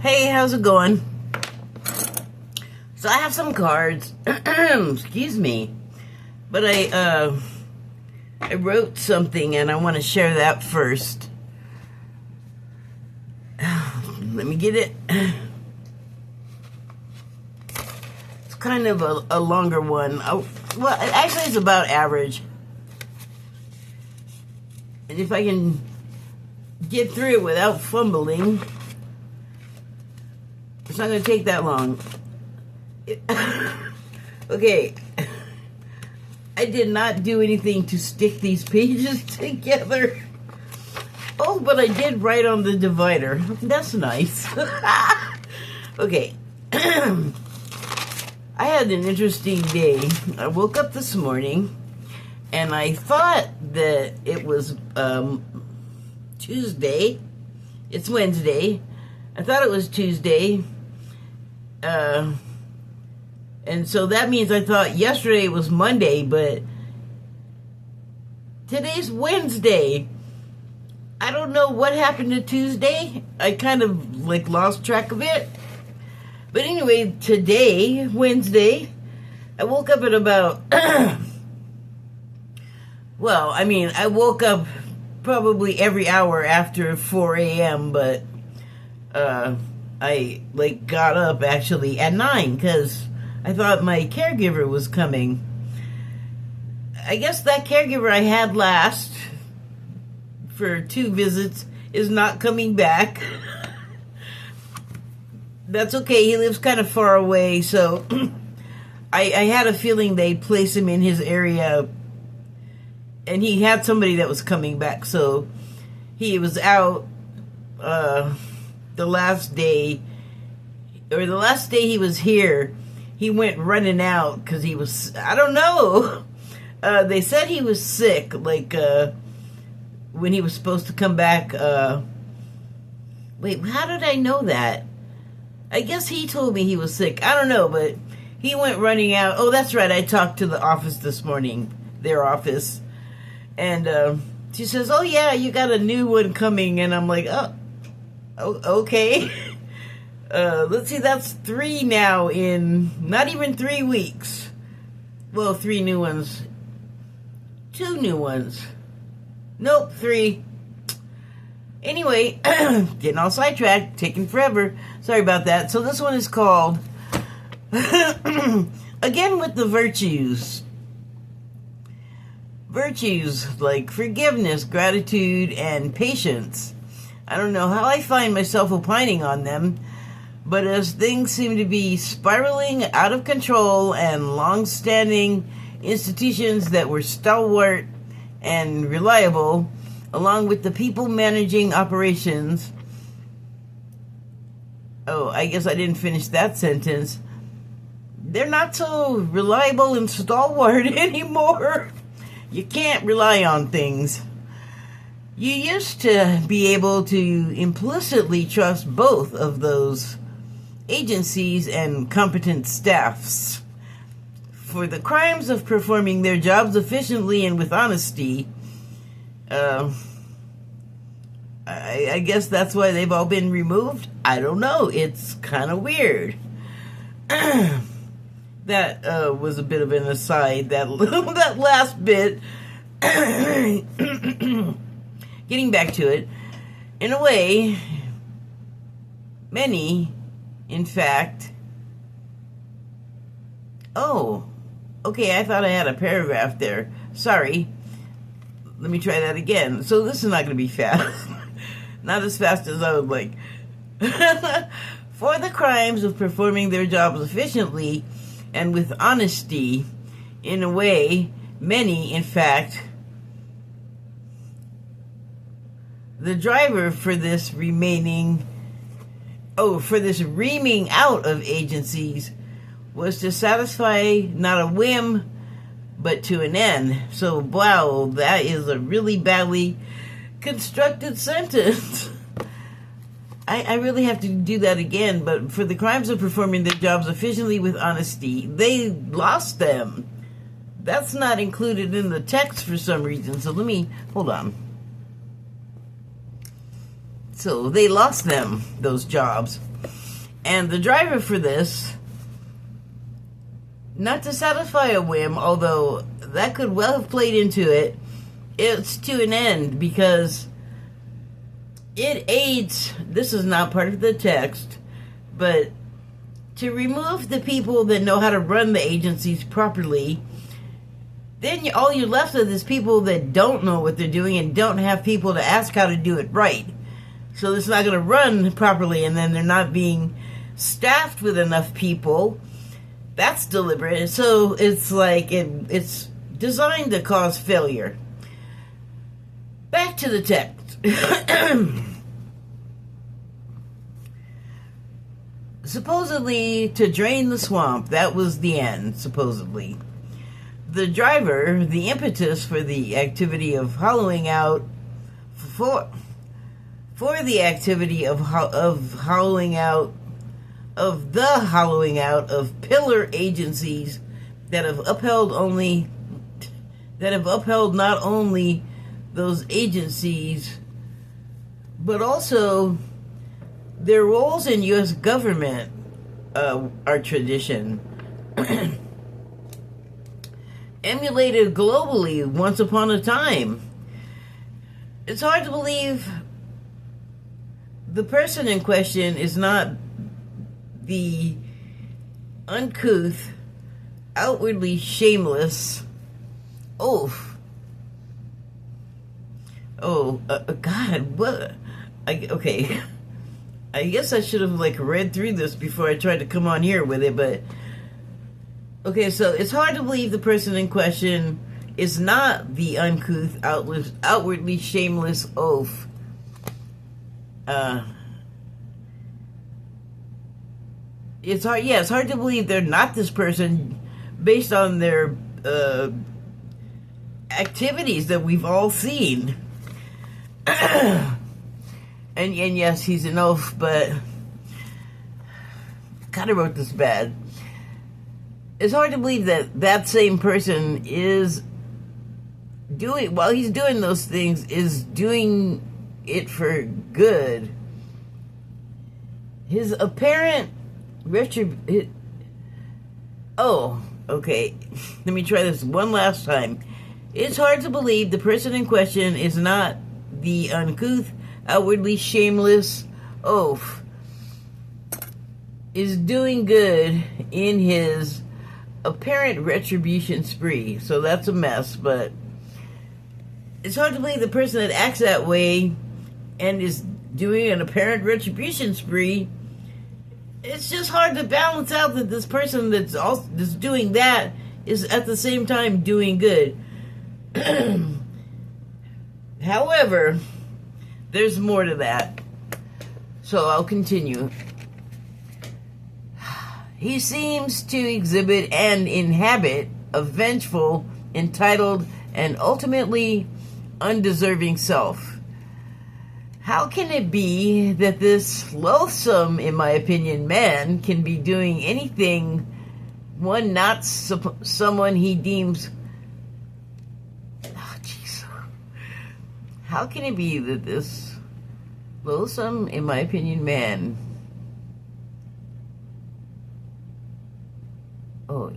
Hey, how's it going? So I have some cards. Excuse me. But I wrote something and I want to share that first. Let me get it. It's kind of a longer one. Oh, well, actually it's about average. And if I can get through it without fumbling, it's not going to take that long. Okay. I did not do anything to stick these pages together. Oh, but I did write on the divider. That's nice. Okay. I had an interesting day. I woke up this morning and I thought that it was Tuesday. It's Wednesday. I thought it was Tuesday. And so that means I thought yesterday was Monday, but today's Wednesday. I don't know what happened to Tuesday. I kind of lost track of it. But anyway, today, Wednesday, I woke up at about, well, I mean, I woke up probably every hour after 4 a.m., but I got up actually at 9 because I thought my caregiver was coming. I guess that caregiver I had last for 2 visits is not coming back. That's okay. He lives kind of far away, so I had a feeling they placed him in his area, and he had somebody that was coming back, so he was out the last day he was here. He went running out because he was, I don't know. They said he was sick, when he was supposed to come back. Wait, how did I know that? I guess he told me he was sick. I don't know, but he went running out. Oh, that's right. I talked to the office this morning, their office. And she says, oh, yeah, you got a new one coming. And I'm like, oh okay. Let's see, that's 3 now in not even 3 weeks. Well, 3 new ones. 2 new ones. Nope, 3. Anyway, getting all sidetracked, taking forever. Sorry about that. So this one is called, again with the virtues. Virtues like forgiveness, gratitude, and patience. I don't know how I find myself opining on them, but as things seem to be spiraling out of control and long-standing institutions that were stalwart and reliable, along with the people managing operations. Oh, I guess I didn't finish that sentence. They're not so reliable and stalwart anymore. You can't rely on things. You used to be able to implicitly trust both of those agencies and competent staffs. For the crimes of performing their jobs efficiently and with honesty, I guess that's why they've all been removed. I don't know. It's kind of weird. That was a bit of an aside. That last bit. Getting back to it, in a way, many, in fact. Oh, okay. I thought I had a paragraph there. Sorry. Let me try that again. So this is not going to be fast. Not as fast as I would like. For the crimes of performing their jobs efficiently and with honesty, in a way, many, in fact, the driver for this reaming out of agencies was to satisfy not a whim, but to an end. So, wow, that is a really badly constructed sentence. I really have to do that again, but for the crimes of performing their jobs efficiently with honesty, they lost them. That's not included in the text for some reason, so hold on. So they lost them, those jobs. And the driver for this, not to satisfy a whim, although that could well have played into it, it's to an end because it aids, this is not part of the text, but to remove the people that know how to run the agencies properly, then all you're left with is people that don't know what they're doing and don't have people to ask how to do it right. So it's not going to run properly, and then they're not being staffed with enough people. That's deliberate. So it's like it's designed to cause failure. Back to the text. Supposedly to drain the swamp. That was the end, supposedly. The driver, the impetus for the activity of hollowing out, for the activity of hollowing out, of the hollowing out of pillar agencies that have upheld not only those agencies, but also their roles in U.S. government are tradition. Emulated globally once upon a time. It's hard to believe the person in question is not the uncouth, outwardly shameless oaf. God, what? Okay. I guess I should have read through this before I tried to come on here with it, but okay, so it's hard to believe the person in question is not the uncouth, outwardly shameless oaf. It's hard to believe they're not this person based on their activities that we've all seen. And yes, he's an oaf, but kind of wrote this bad. It's hard to believe that same person is doing, while he's doing those things, is doing it for good. His apparent okay. Let me try this one last time. It's hard to believe the person in question is not the uncouth, outwardly shameless oaf, is doing good in his apparent retribution spree. So that's a mess, but it's hard to believe the person that acts that way and is doing an apparent retribution spree. It's just hard to balance out that this person that's doing that is at the same time doing good. However, there's more to that. So I'll continue. He seems to exhibit and inhabit a vengeful, entitled, and ultimately undeserving self. How can it be that this loathsome, in my opinion, man can be doing anything one not someone he deems... Oh, jeez. How can it be that this loathsome, in my opinion, man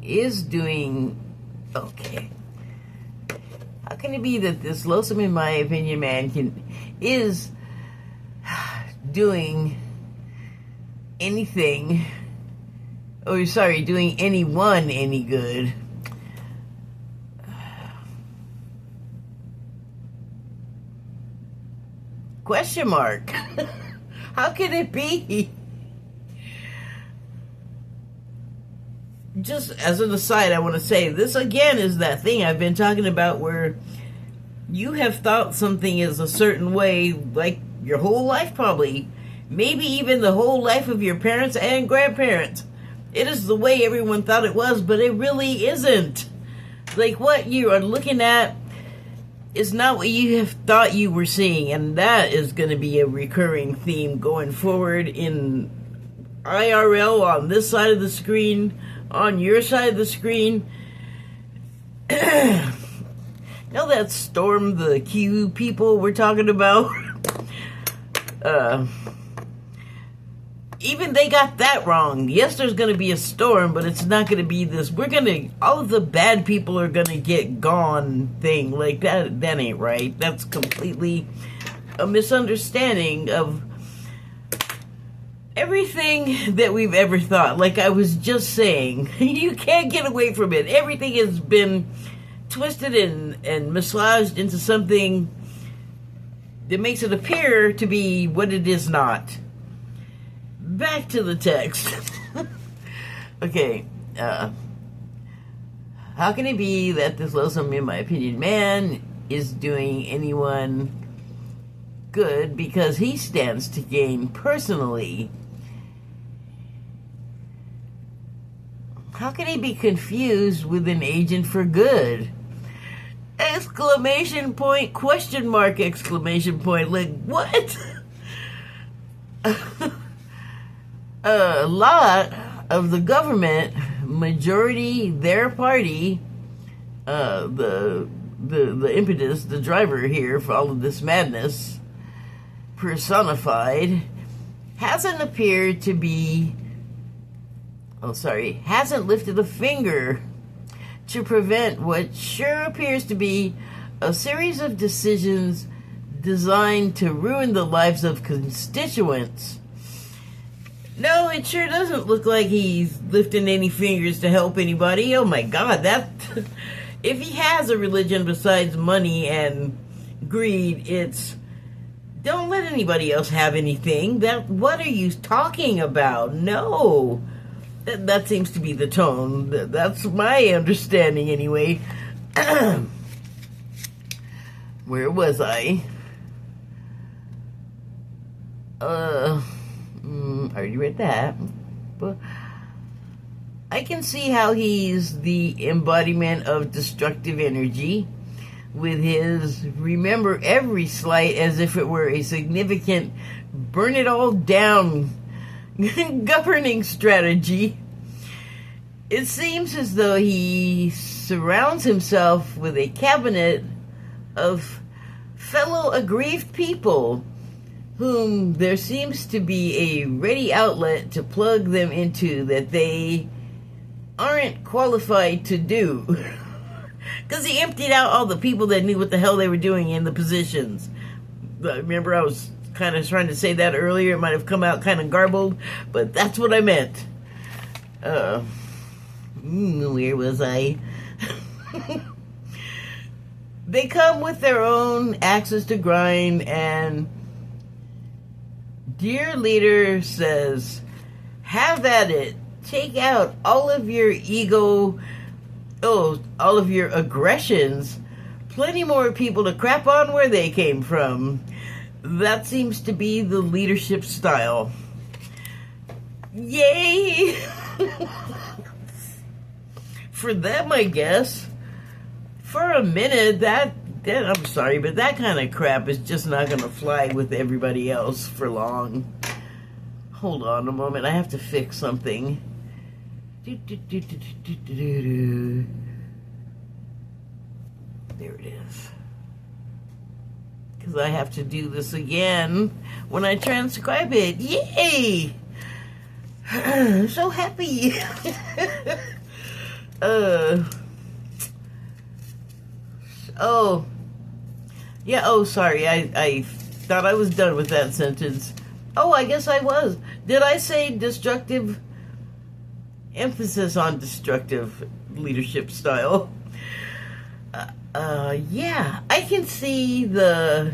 is doing... Okay. How can it be that this loathsome, in my opinion, man is doing anything, doing anyone any good? Question mark. How can it be? Just as an aside, I want to say this again is that thing I've been talking about where you have thought something is a certain way, like your whole life probably, maybe even the whole life of your parents and grandparents. It is the way everyone thought it was, but it really isn't. Like what you are looking at is not what you have thought you were seeing, and that is going to be a recurring theme going forward in IRL, on this side of the screen, on your side of the screen. Know that Storm the Q people we're talking about? Uh, Even they got that wrong. Yes, there's going to be a storm, but it's not going to be this. All of the bad people are going to get gone thing. Like, that ain't right. That's completely a misunderstanding of everything that we've ever thought. Like I was just saying, you can't get away from it. Everything has been twisted and massaged into something that makes it appear to be what it is not. Back to the text. Okay, how can it be that this loathsome, in my opinion, man is doing anyone good because he stands to gain personally? How can he be confused with an agent for good? Exclamation point, question mark, exclamation point. Like, what? A lot of the government, majority their party, the impetus, the driver here for all of this madness, personified, hasn't appeared to be, hasn't lifted a finger to prevent what sure appears to be a series of decisions designed to ruin the lives of constituents. No, it sure doesn't look like he's lifting any fingers to help anybody. Oh my God, that... If he has a religion besides money and greed, it's... Don't let anybody else have anything. What are you talking about? No. That seems to be the tone. That's my understanding anyway. Where was I? I already read that. But I can see how he's the embodiment of destructive energy with his remember every slight as if it were a significant burn it all down governing strategy. It seems as though he surrounds himself with a cabinet of fellow aggrieved people whom there seems to be a ready outlet to plug them into that they aren't qualified to do. Because he emptied out all the people that knew what the hell they were doing in the positions. Remember, I was kind of trying to say that earlier. It might have come out kind of garbled, but that's what I meant. Where was I? They come with their own axes to grind, and dear leader says, have at it. Take out all of your ego, all of your aggressions. Plenty more people to crap on where they came from. That seems to be the leadership style. Yay! For them, I guess. For a minute, I'm sorry, but that kind of crap is just not going to fly with everybody else for long. Hold on a moment, I have to fix something. There it is. Because I have to do this again when I transcribe it. Yay! I'm so happy. Sorry. I thought I was done with that sentence. Oh, I guess I was. Did I say destructive? Emphasis on destructive leadership style. Yeah, I can see the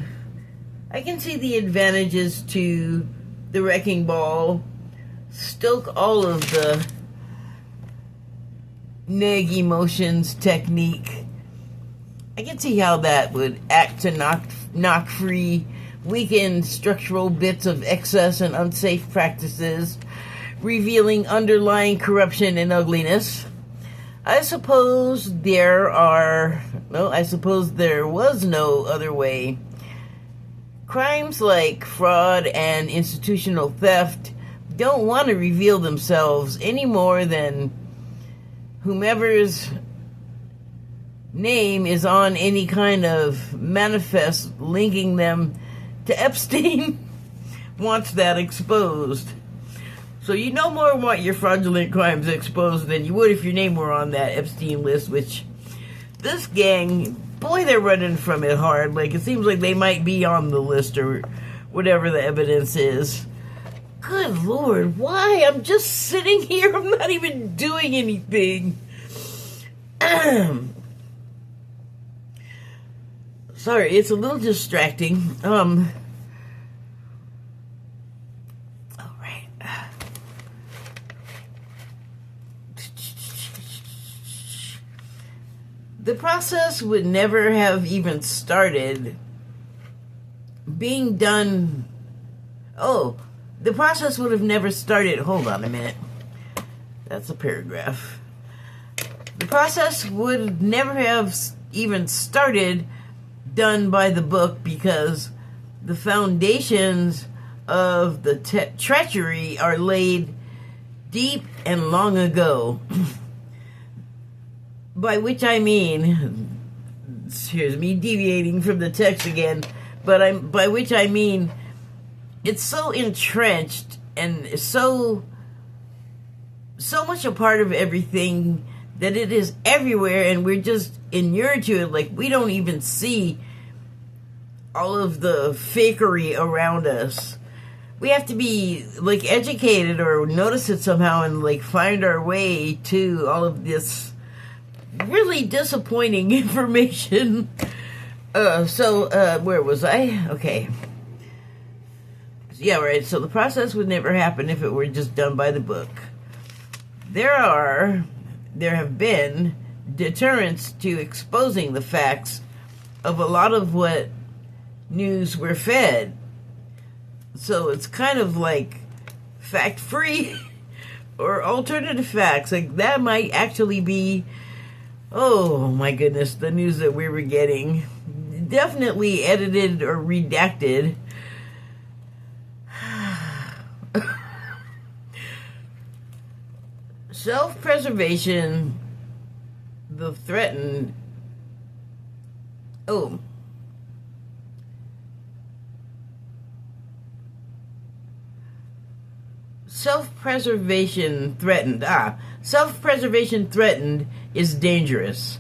advantages to the wrecking ball. Stoke all of the neg emotions technique. I can see how that would act to knock free weakened structural bits of excess and unsafe practices, revealing underlying corruption and ugliness. I suppose there was no other way. Crimes like fraud and institutional theft don't want to reveal themselves any more than whomever's name is on any kind of manifest linking them to Epstein wants that exposed. So you no more want your fraudulent crimes exposed than you would if your name were on that Epstein list, which this gang, boy, they're running from it hard. Like, it seems like they might be on the list or whatever the evidence is. Good Lord, why? I'm just sitting here. I'm not even doing anything. Sorry, it's a little distracting. All right. The process would never have even started being done. Oh, the process would have never started. Hold on a minute. That's a paragraph. The process would never have even started done by the book because the foundations of the treachery are laid deep and long ago. By which I mean, here's me deviating from the text again, but by which I mean it's so entrenched and so much a part of everything that it is everywhere, and we're just inured to it. Like, we don't even see all of the fakery around us. We have to be, like, educated or notice it somehow and, like, find our way to all of this really disappointing information. Where was I? Okay. Yeah, right. So the process would never happen if it were just done by the book. There have been deterrents to exposing the facts of a lot of what news we're fed. So it's kind of like fact-free or alternative facts. Like, that might actually be, oh my goodness, the news that we were getting. Definitely edited or redacted. Self-preservation, the threatened. Oh. Self-preservation threatened. Self-preservation threatened is dangerous.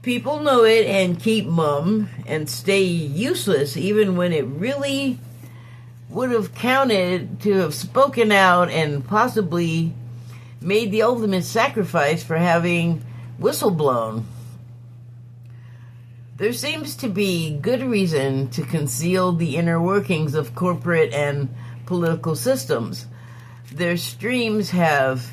People know it and keep mum and stay useless even when it really would have counted to have spoken out and possibly made the ultimate sacrifice for having whistleblown. There seems to be good reason to conceal the inner workings of corporate and political systems. Their streams have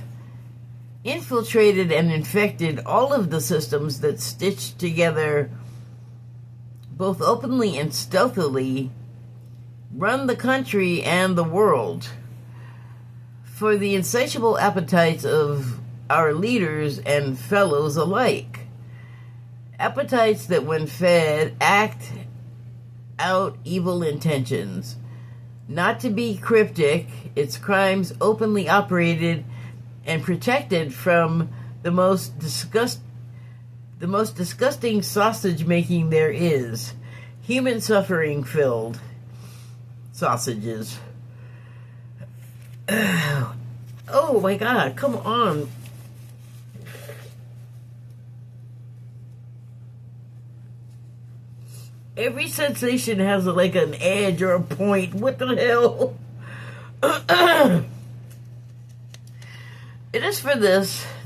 infiltrated and infected all of the systems that stitch together, both openly and stealthily, run the country and the world. For the insatiable appetites of our leaders and fellows alike. Appetites that, when fed, act out evil intentions. Not to be cryptic, its crimes openly operated and protected from the most disgusting sausage making there is. Human suffering filled sausages. Oh my God, come on. Every sensation has like an edge or a point. What the hell? It is for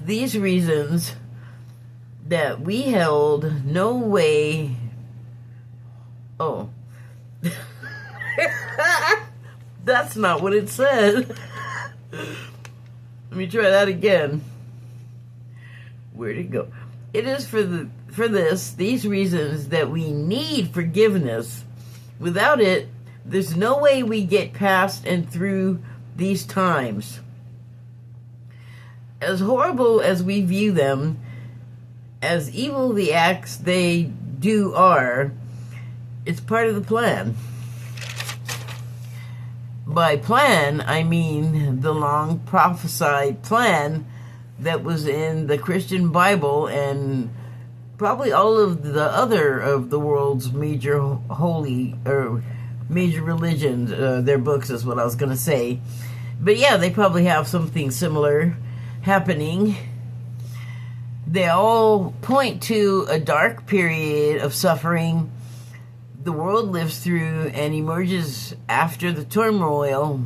these reasons that we held no way. Oh. That's not what it said. Let me try that again. Where'd it go? It is for these reasons that we need forgiveness. Without it, there's no way we get past and through these times. As horrible as we view them, as evil the acts they do are, it's part of the plan. By plan, I mean the long prophesied plan that was in the Christian Bible and probably all of the other of the world's major holy or major religions, their books is what I was going to say. But yeah, they probably have something similar happening. They all point to a dark period of suffering the world lives through and emerges from after the turmoil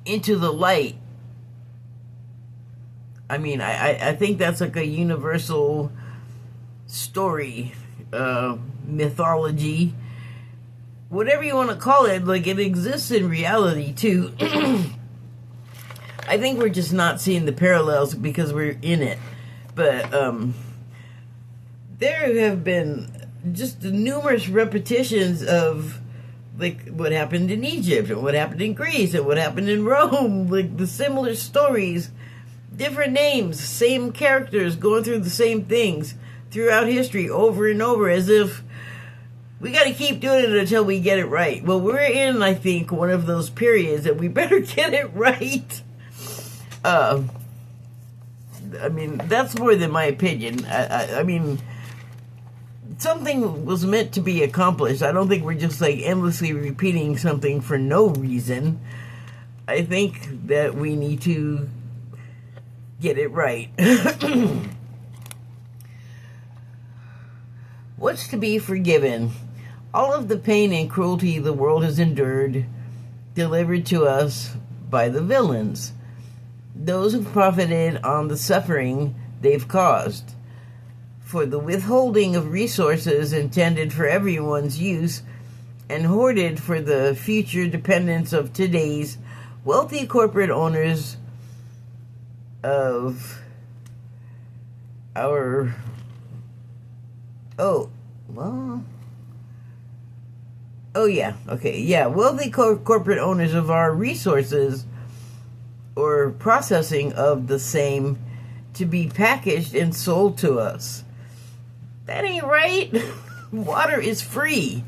into the light. I mean, I think that's like a universal story, mythology, whatever you want to call it. Like, it exists in reality too. I think we're just not seeing the parallels because we're in it. But there have been just numerous repetitions of like what happened in Egypt and what happened in Greece and what happened in Rome. Like the similar stories, different names, same characters going through the same things throughout history over and over, as if we got to keep doing it until we get it right. Well, we're in, I think, one of those periods that we better get it right. I mean, that's more than my opinion. I mean, something was meant to be accomplished. I don't think we're just like endlessly repeating something for no reason. I think that we need to get it right. What's to be forgiven? All of the pain and cruelty the world has endured, delivered to us by the villains, those who profited on the suffering they've caused. For the withholding of resources intended for everyone's use and hoarded for the future dependence of today's wealthy corporate owners of our... wealthy corporate owners of our resources or processing of the same to be packaged and sold to us. That ain't right. Water is free.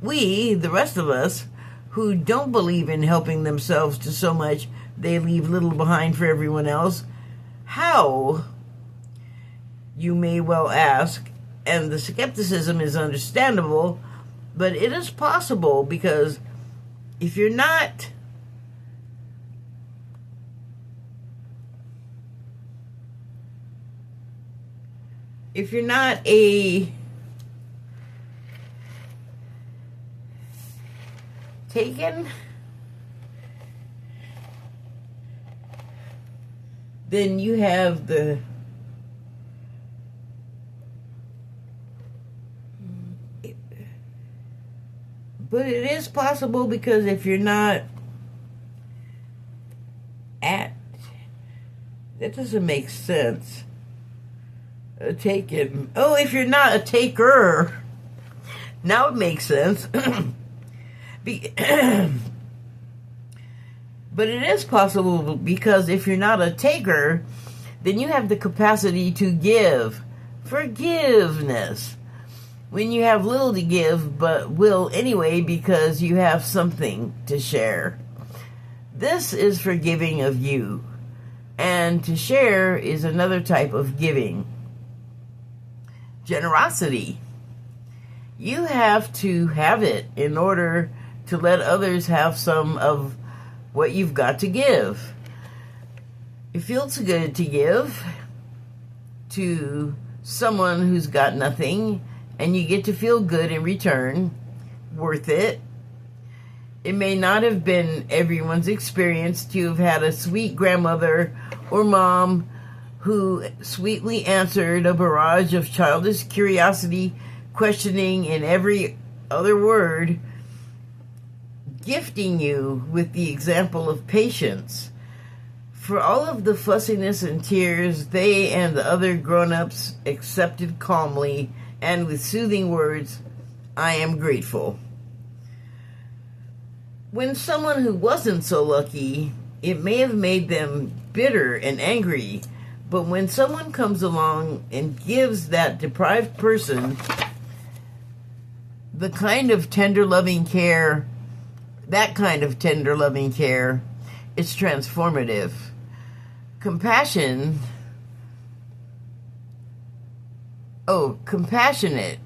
We, the rest of us, who don't believe in helping themselves to so much they leave little behind for everyone else, how, you may well ask, and the skepticism is understandable, but it is possible, because if you're not a taken, then you have the but it is possible, because if you're not that doesn't make sense. A taken. Oh, if you're not a taker, now it makes sense. But it is possible, because if you're not a taker, then you have the capacity to give. Forgiveness. When you have little to give, but will anyway because you have something to share. This is forgiving of you. And to share is another type of giving. Generosity. You have to have it in order to let others have some of what you've got to give. It feels good to give to someone who's got nothing, and you get to feel good in return. Worth it. It may not have been everyone's experience to have had a sweet grandmother or mom who sweetly answered a barrage of childish curiosity, questioning in every other word, gifting you with the example of patience. For all of the fussiness and tears, they and the other grown-ups accepted calmly and with soothing words, "I am grateful." When someone who wasn't so lucky, it may have made them bitter and angry, but when someone comes along and gives that deprived person the kind of tender loving care, it's transformative. Compassion Oh, compassionate.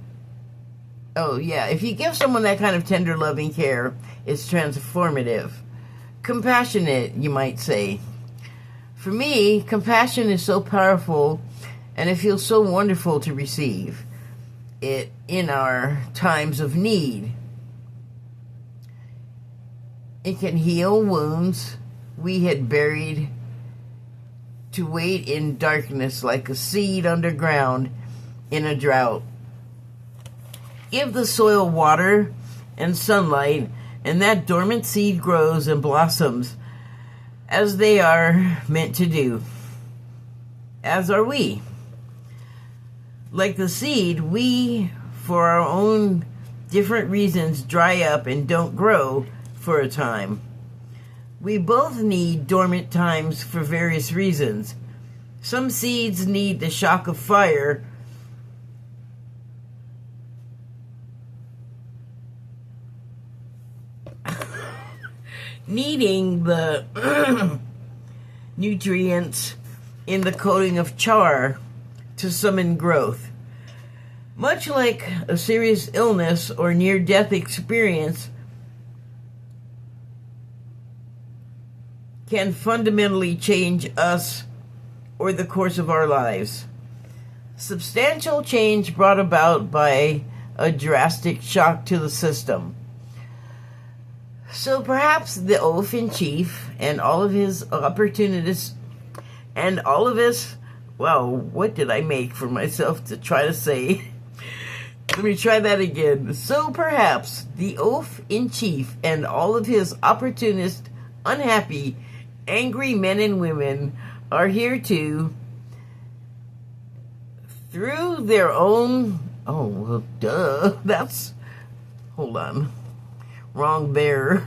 Oh, yeah. If you give someone that kind of tender, loving care, it's transformative. Compassionate, you might say. For me, compassion is so powerful, and it feels so wonderful to receive it in our times of need. It can heal wounds we had buried to wait in darkness like a seed underground in a drought. Give the soil water and sunlight, and that dormant seed grows and blossoms as they are meant to do, as are we. Like the seed, we, for our own different reasons, dry up and don't grow for a time. We both need dormant times for various reasons. Some seeds need the shock of fire needing the nutrients in the coating of char to summon growth. Much like a serious illness or near-death experience can fundamentally change us or the course of our lives. Substantial change brought about by a drastic shock to the system. So perhaps the oaf-in-chief and all of his opportunists and all of us, wow, what did I make for myself to try to say? Let me try that again. So perhaps the oaf-in-chief and all of his opportunist, unhappy, angry men and women are here to, through their own, oh, well, duh, that's, hold on. Wrong there.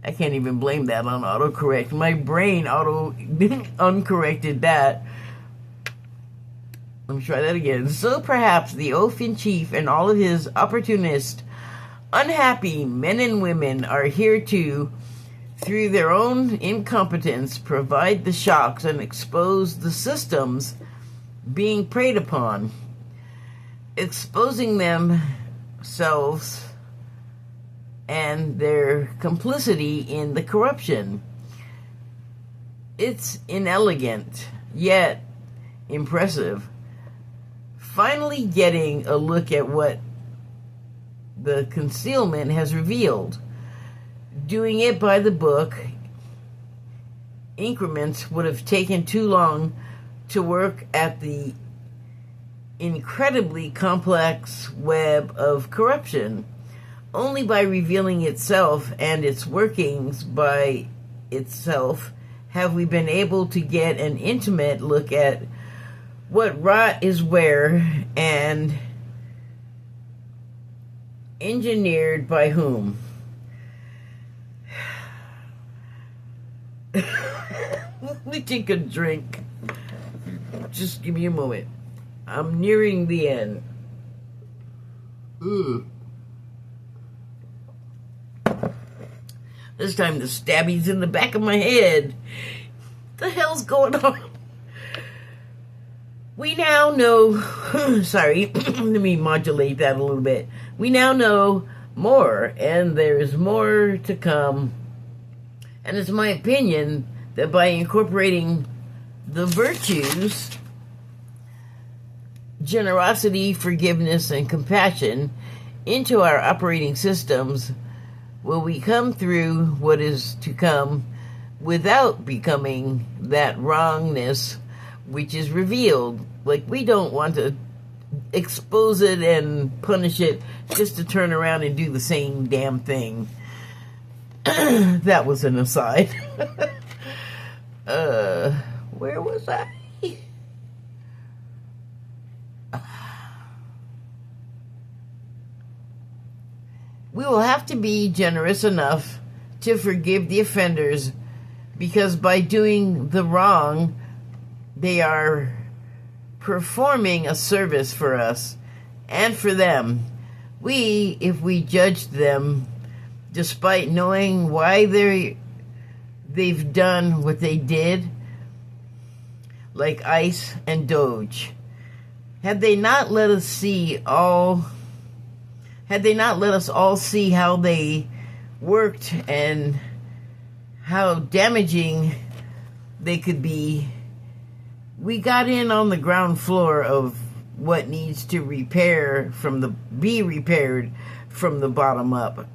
I can't even blame that on autocorrect. My brain uncorrected that. Let me try that again. So perhaps the oaf-in-chief and all of his opportunist, unhappy men and women are here to, through their own incompetence, provide the shocks and expose the systems being preyed upon, exposing themselves and their complicity in the corruption. It's inelegant, yet impressive. Finally getting a look at what the concealment has revealed. Doing it by the book, increments would have taken too long to work at the incredibly complex web of corruption. Only by revealing itself and its workings by itself have we been able to get an intimate look at what rot is where and engineered by whom. Let me take a drink. Just give me a moment. I'm nearing the end. This time the stabby's in the back of my head. The hell's going on? We now know, sorry, let me modulate that a little bit. We now know more, and there is more to come. And it's my opinion that by incorporating the virtues, generosity, forgiveness, and compassion into our operating systems, will we come through what is to come without becoming that wrongness which is revealed. Like, we don't want to expose it and punish it just to turn around and do the same damn thing. That was an aside. Where was I? We will have to be generous enough to forgive the offenders, because by doing the wrong, they are performing a service for us and for them. We, if we judged them, despite knowing why they've done what they did, like ICE and Doge. Had they not let us all see how they worked and how damaging they could be, we got in on the ground floor of what needs to be repaired from the bottom up.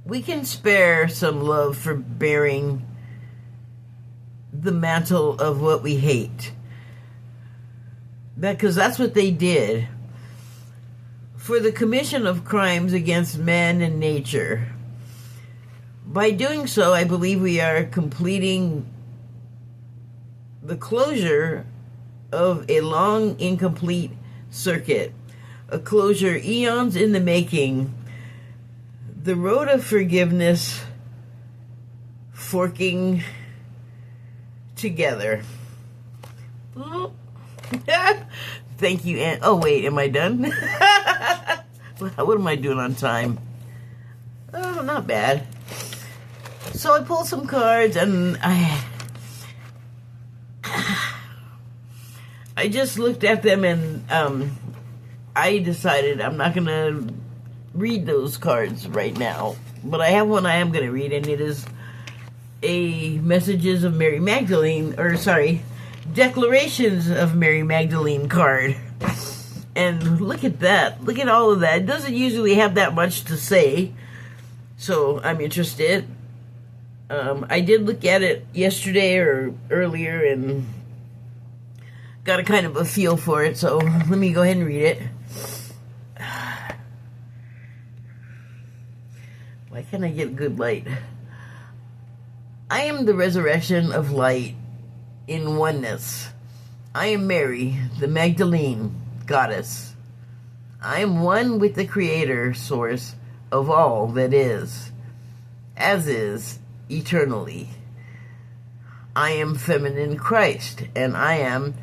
We can spare some love for bearing the mantle of what we hate. Because that's what they did. For the commission of crimes against man and nature. By doing so, I believe we are completing the closure of a long, incomplete circuit. A closure eons in the making. The road of forgiveness forking together. Thank you, Aunt. Oh, wait, am I done? What am I doing on time? Oh, not bad. So I pulled some cards and I just looked at them and I decided I'm not going to read those cards right now. But I have one I am going to read, and it is a Messages of Mary Magdalene, Declarations of Mary Magdalene card. And look at that. Look at all of that. It doesn't usually have that much to say, so I'm interested. I did look at it yesterday or earlier and got a kind of a feel for it, so let me go ahead and read it. Why can't I get good light? I am the resurrection of light in oneness. I am Mary, the Magdalene goddess. I am one with the creator source of all that is, as is eternally. I am feminine Christ, and I am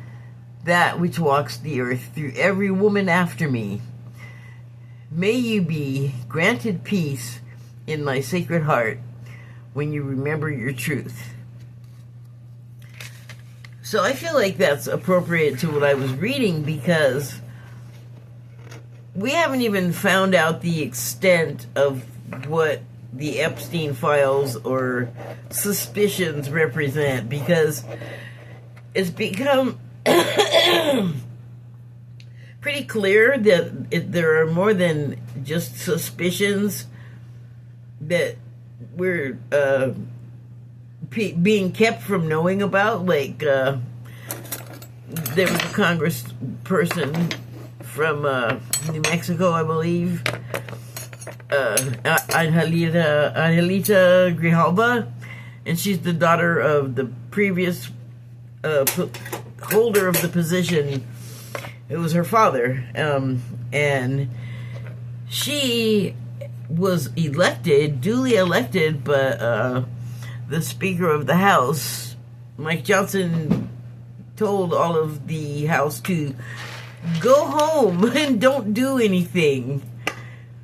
that which walks the earth through every woman after me. May you be granted peace in my sacred heart when you remember your truth. So I feel like that's appropriate to what I was reading, because we haven't even found out the extent of what the Epstein files or suspicions represent, because it's become pretty clear that there are more than just suspicions that we're being kept from knowing about. Like, there was a congressperson from New Mexico, I believe, Angelita Grijalba, and she's the daughter of the previous holder of the position. It was her father, and she was duly elected, but the Speaker of the House, Mike Johnson, told all of the House to go home and don't do anything.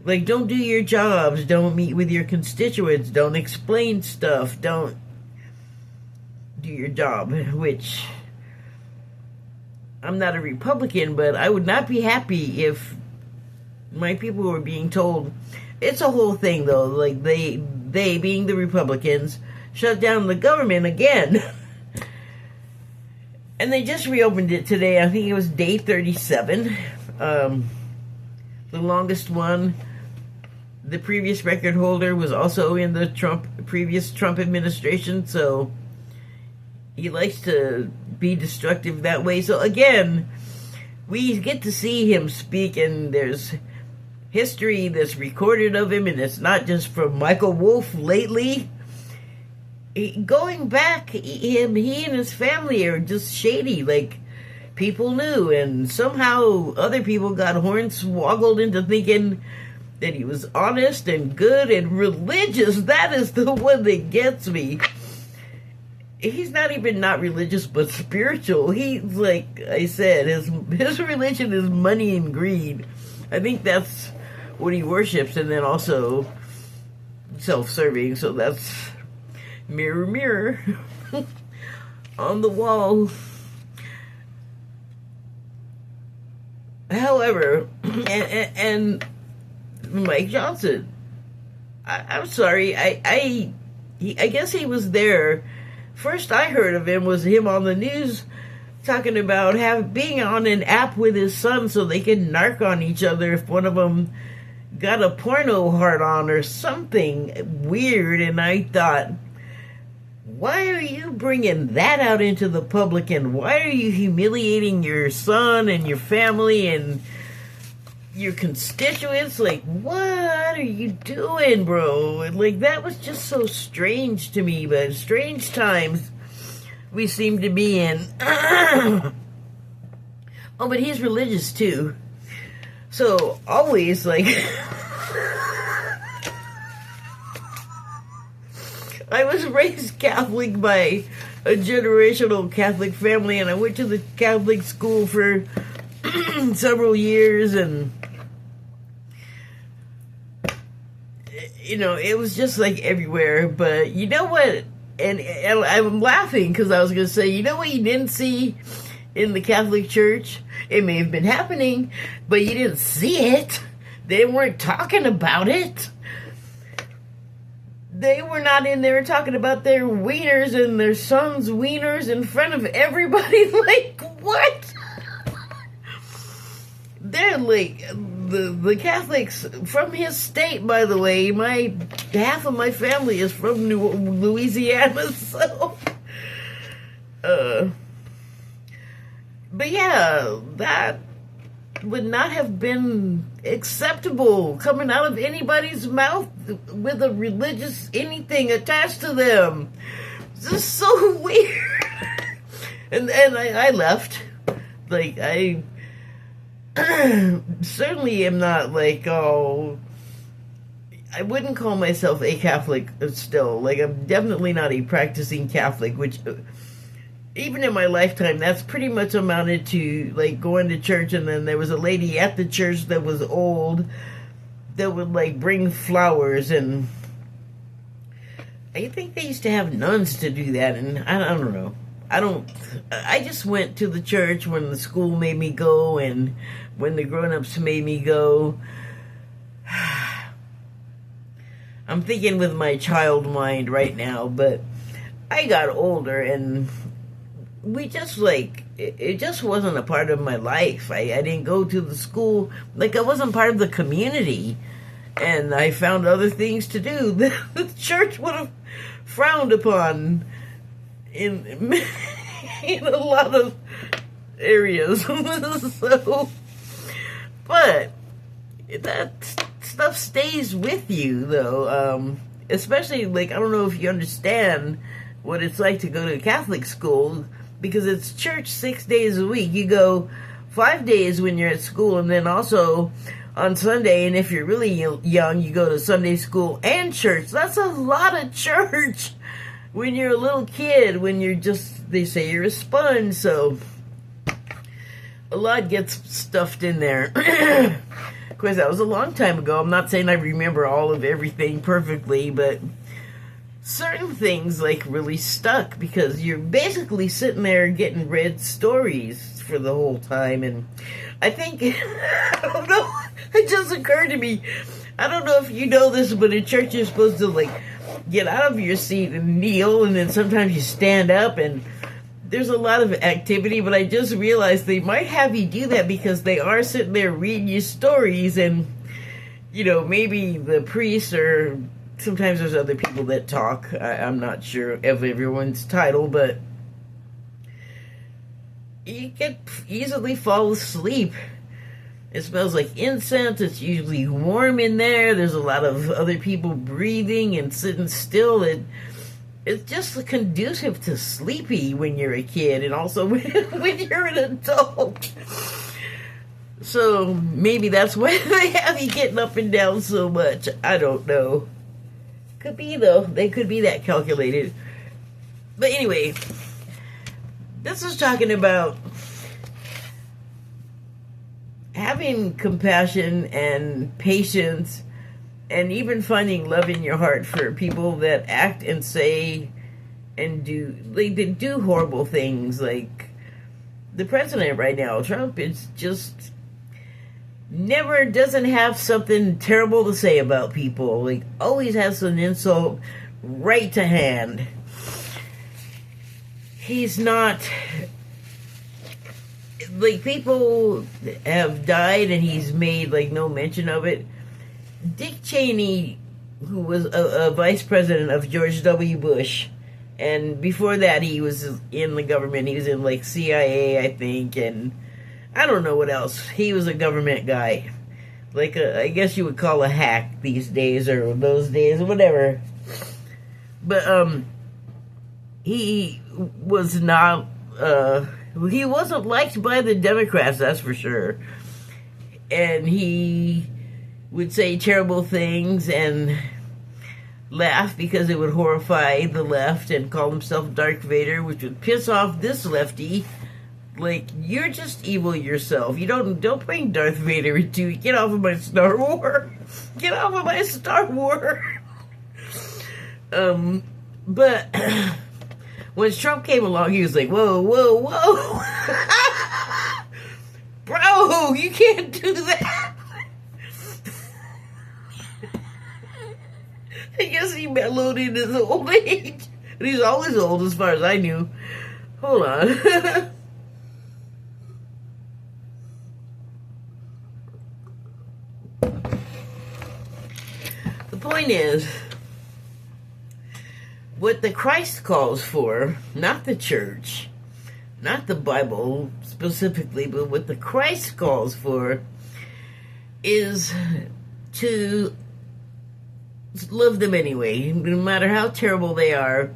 Like, don't do your jobs, don't meet with your constituents, don't explain stuff, don't do your job, which, I'm not a Republican, but I would not be happy if my people were being told. It's a whole thing, though. Like, they being the Republicans, shut down the government again. And they just reopened it today. I think it was day 37. The longest one. The previous record holder was also in the previous Trump administration, so he likes to be destructive that way. So again, we get to see him speak, and there's history that's recorded of him, and it's not just from Michael Wolff lately. Going back, he and his family are just shady. Like, people knew, and somehow other people got hornswoggled into thinking that he was honest and good and religious. That is the one that gets me. He's not even not religious, but spiritual. He's, like I said, his religion is money and greed. I think that's what he worships, and then also self-serving. So that's Mirror, mirror on the wall. However, and Mike Johnson, I'm sorry, I guess he was there. First I heard of him was him on the news talking about being on an app with his son so they could narc on each other if one of them got a porno hard on or something weird. And I thought, why are you bringing that out into the public, and why are you humiliating your son and your family and your constituents? Like, what are you doing, bro? Like, that was just so strange to me. But strange times we seem to be in. Oh, but he's religious too. So always, like, I was raised Catholic by a generational Catholic family, and I went to the Catholic school for several years, and you know, it was just like everywhere. But you know what? And I'm laughing because I was going to say, you know what you didn't see in the Catholic Church? It may have been happening, but you didn't see it. They weren't talking about it. They were not in there talking about their wieners and their son's wieners in front of everybody. Like, what? They're like, the Catholics from his state, by the way. Half of my family is from Louisiana, so but yeah, that would not have been acceptable coming out of anybody's mouth with a religious anything attached to them. It's just so weird. And I left. Like, I certainly am not like, oh, I wouldn't call myself a Catholic still. Like, I'm definitely not a practicing Catholic, which even in my lifetime, that's pretty much amounted to like going to church, and then there was a lady at the church that was old that would like bring flowers, and I think they used to have nuns to do that, and I don't know. I just went to the church when the school made me go and when the grown-ups made me go. I'm thinking with my child mind right now, but I got older and we just like, it just wasn't a part of my life. I didn't go to the school, like I wasn't part of the community, and I found other things to do that the church would have frowned upon in a lot of areas. So, but that stuff stays with you, though. Especially, like, I don't know if you understand what it's like to go to a Catholic school, because it's church 6 days a week. You go 5 days when you're at school, and then also on Sunday, and if you're really young, you go to Sunday school and church. That's a lot of church when you're a little kid, when you're just, they say you're a sponge, so a lot gets stuffed in there. Of course, that was a long time ago. I'm not saying I remember all of everything perfectly, but certain things like really stuck because you're basically sitting there getting read stories for the whole time. And I think, I don't know, it just occurred to me, I don't know if you know this, but in church you're supposed to like get out of your seat and kneel, and then sometimes you stand up, and there's a lot of activity. But I just realized they might have you do that because they are sitting there reading you stories, and you know, maybe the priest, or sometimes there's other people that talk. I'm not sure of everyone's title, but you can easily fall asleep. It smells like incense. It's usually warm in there. There's a lot of other people breathing and sitting still. It's just conducive to sleepy when you're a kid, and also when you're an adult. So maybe that's why they have you getting up and down so much. I don't know. Could be, though. They could be that calculated. But anyway, this is talking about having compassion and patience, and even finding love in your heart for people that act and say and they do horrible things. Like the president right now, Trump, is just never doesn't have something terrible to say about people. Like always has an insult right to hand. He's not like people have died and he's made like no mention of it. Dick Cheney, who was a vice president of George W. Bush, and before that he was in the government. He was in like CIA, I think, and I don't know what else. He was a government guy, like I guess you would call a hack these days or those days or whatever. But he was not. He wasn't liked by the Democrats, that's for sure. And he would say terrible things and laugh because it would horrify the left, and call himself Darth Vader, which would piss off this lefty. Like, you're just evil yourself. You don't bring Darth Vader into it. Get off of my Star Wars. Get off of my Star Wars. But when Trump came along, he was like, whoa, whoa, whoa. Bro, you can't do that. I guess he mellowed in his old age. And he's always old as far as I knew. Hold on. The point is, what the Christ calls for, not the church, not the Bible specifically, but what the Christ calls for is to love them anyway, no matter how terrible they are.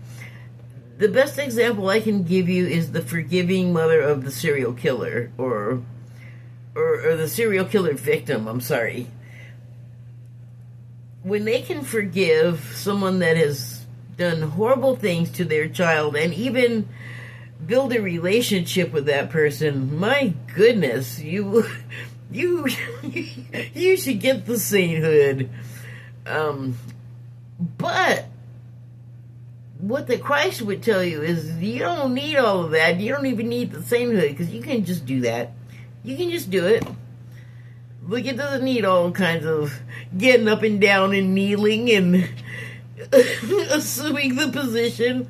The best example I can give you is the forgiving mother of the serial killer, or the serial killer victim, I'm sorry. When they can forgive someone that has done horrible things to their child and even build a relationship with that person, my goodness, you should get the sainthood. But what the Christ would tell you is you don't need all of that. You don't even need the sainthood, because you can just do that. You can just do it. Like, it doesn't need all kinds of getting up and down and kneeling and assuming the position.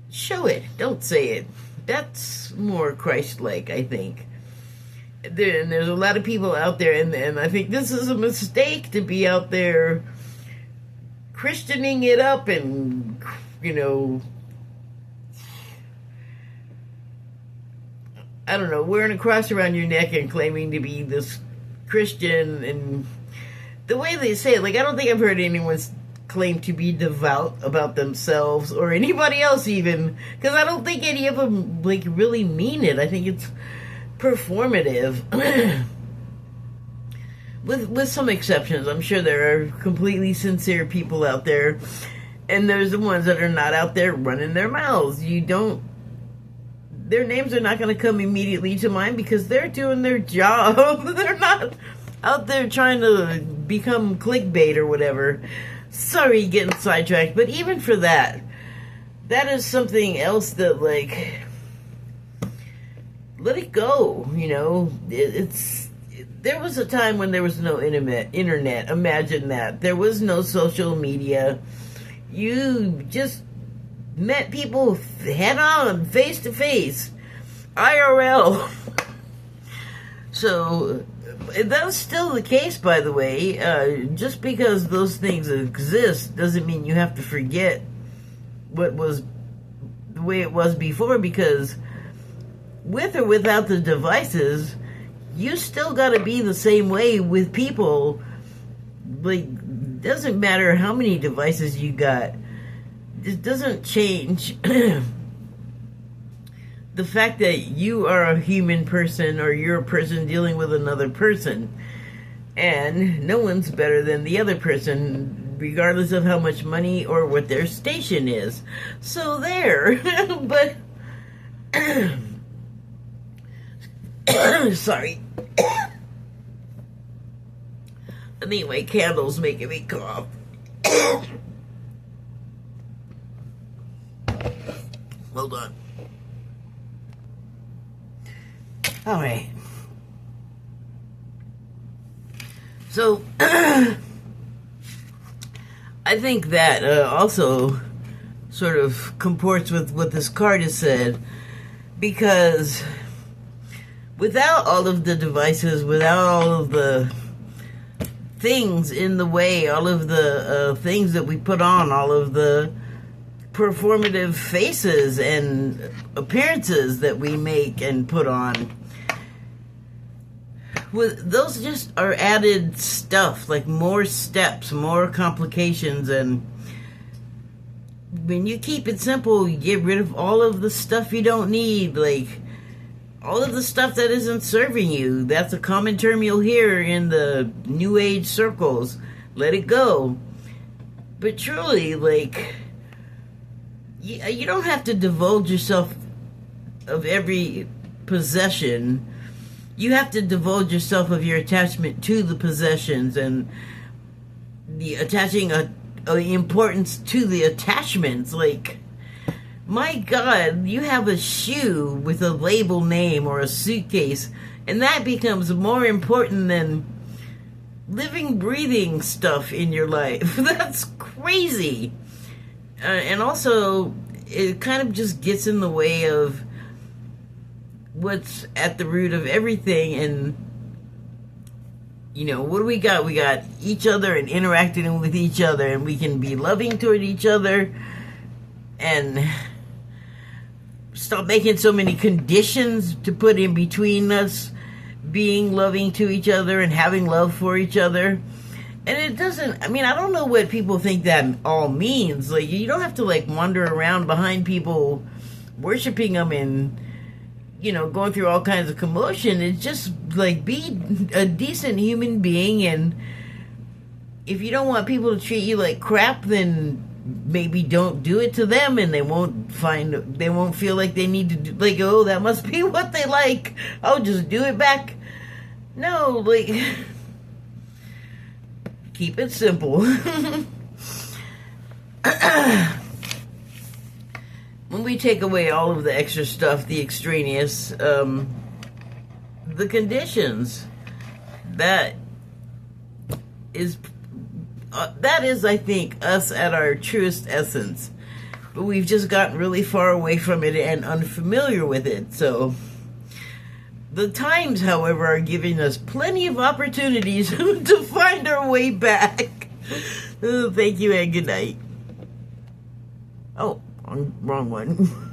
Show it. Don't say it. That's more Christ-like, I think. There's a lot of people out there, and I think this is a mistake to be out there Christianing it up and, I don't know, wearing a cross around your neck and claiming to be this Christian. And the way they say it, like, I don't think I've heard anyone claim to be devout about themselves or anybody else even, because I don't think any of them, like, really mean it. I think it's performative. With some exceptions. I'm sure there are completely sincere people out there, and there's the ones that are not out there running their mouths. Their names are not going to come immediately to mind because they're doing their job. They're not out there trying to become clickbait or whatever. Sorry, getting sidetracked, but even for that is something else that, like, let it go, there was a time when there was no internet. Imagine that. There was no social media. You just met people head on, face to face, IRL. So that's still the case, by the way. Just because those things exist doesn't mean you have to forget what was the way it was before, because with or without the devices, you still got to be the same way with people. Like, doesn't matter how many devices you got. It doesn't change the fact that you are a human person, or you're a person dealing with another person. And no one's better than the other person, regardless of how much money or what their station is. So there. But sorry. Anyway, candles making me cough. Hold on. All right. So, I think that also sort of comports with what this card has said, because without all of the devices, without all of the things in the way, all of the things that we put on, all of the performative faces and appearances that we make and put on, those just are added stuff, like more steps, more complications. And when you keep it simple, you get rid of all of the stuff you don't need, like all of the stuff that isn't serving you. That's a common term you'll hear in the New Age circles. Let it go. But truly, like, you don't have to divulge yourself of every possession. You have to divulge yourself of your attachment to the possessions and the attaching a importance to the attachments. Like, my God, you have a shoe with a label name or a suitcase, and that becomes more important than living, breathing stuff in your life. That's crazy. And also, it kind of just gets in the way of what's at the root of everything. And, you know, what do we got? We got each other and interacting with each other, and we can be loving toward each other and stop making so many conditions to put in between us being loving to each other and having love for each other. And it doesn't, I mean, I don't know what people think that all means. Like, you don't have to, like, wander around behind people worshiping them and, you know, going through all kinds of commotion. It's just, like, be a decent human being. And if you don't want people to treat you like crap, then maybe don't do it to them, and they won't feel like they need to do, like, oh, that must be what they like, I'll just do it back. No, like, keep it simple. When we take away all of the extra stuff, the extraneous, the conditions, that is, I think, us at our truest essence. But we've just gotten really far away from it and unfamiliar with it. So the times, however, are giving us plenty of opportunities to find our way back. Thank you and good night. Oh, wrong one.